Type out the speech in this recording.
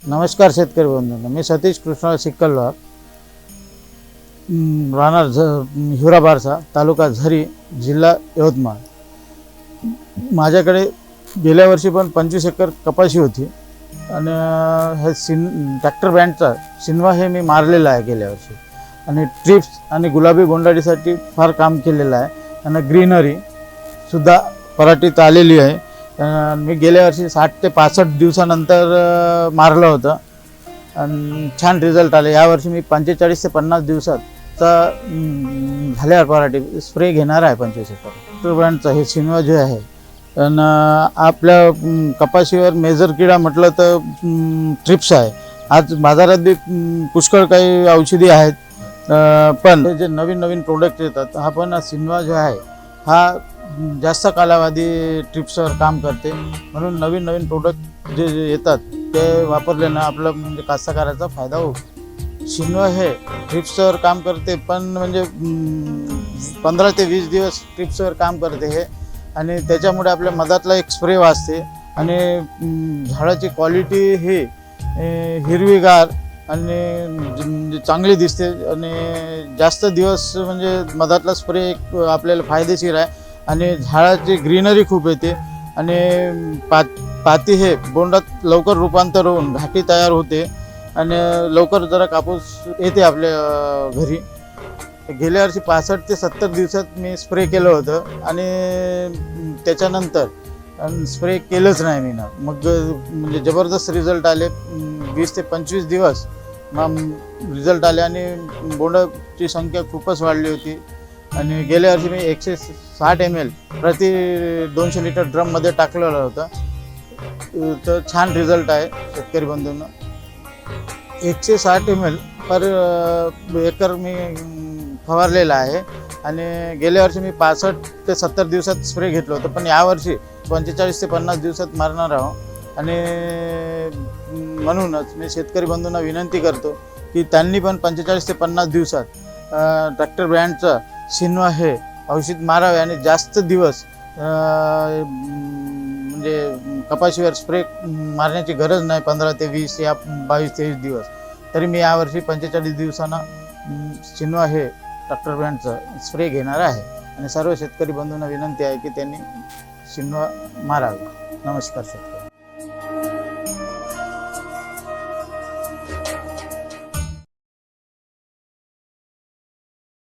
नमस्कार शेतकरी बंधूंनो, मी सतीश कृष्णा सिक्कलवार, राहणार हिवराबारसा, तालुका झरी, जिल्हा यवतमाळ। माझ्याकडे गेल्या वर्षी पण 25 एकर कपाशी होती आणि हे ट्रॅक्टर ब्रँडचा शिनवा हे मी मारलेला आहे गेल्या वर्षी। आणि ट्रिप्स आणि गुलाबी बोंडाळीसाठी फार काम केलेलं आहे आणि ग्रीनरी सुद्धा पराठीत आलेली आहे। मी गेल्या वर्षी 60 ते 65 दिवसानंतर मारलं होतं आणि छान रिझल्ट आले। यावर्षी मी 45 ते 50 दिवसाचा झाल्यावर पराठी स्प्रे घेणार आहे 25 एकर ब्रँडचा हे शिनवा जे आहे। आणि आपल्या कपाशीवर मेजर किडा म्हटलं तर ट्रिप्स आहे। आज बाजारात बी पुष्कळ काही औषधी आहेत, पण जे नवीन नवीन प्रोडक्ट येतात हा पण शिनवा जो आहे हा जास्त कालावधी ट्रिप्सवर काम करते, म्हणून नवीन नवीन प्रोडक्ट जे येतात ते वापरल्यानं आपलं म्हणजे कास्तकाराचा फायदा होतो। शिनवा हे ट्रिप्सवर काम करते, पण म्हणजे 15 ते 20 दिवस ट्रिप्सवर काम करते हे, आणि त्याच्यामुळे आपल्या मधातला एक स्प्रे वाचते आणि झाडाची क्वालिटी ही हिरवीगार आणि चांगली दिसते आणि जास्त दिवस म्हणजे मधातला स्प्रे एक आपल्याला फायदेशीर आहे। आणि झाडाची ग्रीनरी खूप येते आणि पाती हे बोंडात लवकर रूपांतर होऊन घाटी तयार होते आणि लवकर जरा कापूस येते आपल्या घरी। गेल्या वर्षी 65 ते 70 दिवसात मी स्प्रे केलं होतं आणि त्याच्यानंतर स्प्रे केलंच नाही मी ना, मग म्हणजे जबरदस्त रिझल्ट आले। 20 ते 25 दिवस रिझल्ट आले आणि बोंडाची संख्या खूपच वाढली होती। आणि गेल्या वर्षी मी 160 ml प्रति 200 लिटर ड्रममध्ये टाकलेलं होतं, तर छान रिझल्ट आहे शेतकरी बंधूंना। 160 ml पर एकर मी फवारलेला आहे आणि गेल्या वर्षी मी 65 ते 70 दिवसात स्प्रे घेतलं होतं, पण यावर्षी 45 ते 50 दिवसात मारणार आहोत। आणि म्हणूनच मी शेतकरी बंधूंना विनंती करतो की त्यांनी पण 45 ते 50 दिवसात ट्रॅक्टर ब्रँडचा शिनवा हे औषध मारावे आणि जास्त दिवस म्हणजे कपाशीवर स्प्रे मारण्याची गरज नाही। 15 ते 20 या 22-23 दिवस तरी मी यावर्षी 45 दिवसांना शिनवा हे ट्रॅक्टर ब्रँडचा स्प्रे घेणार आहे आणि सर्व शेतकरी बंधूंना विनंती आहे की त्यांनी शिनवा मारावे। नमस्कार शेतकरी।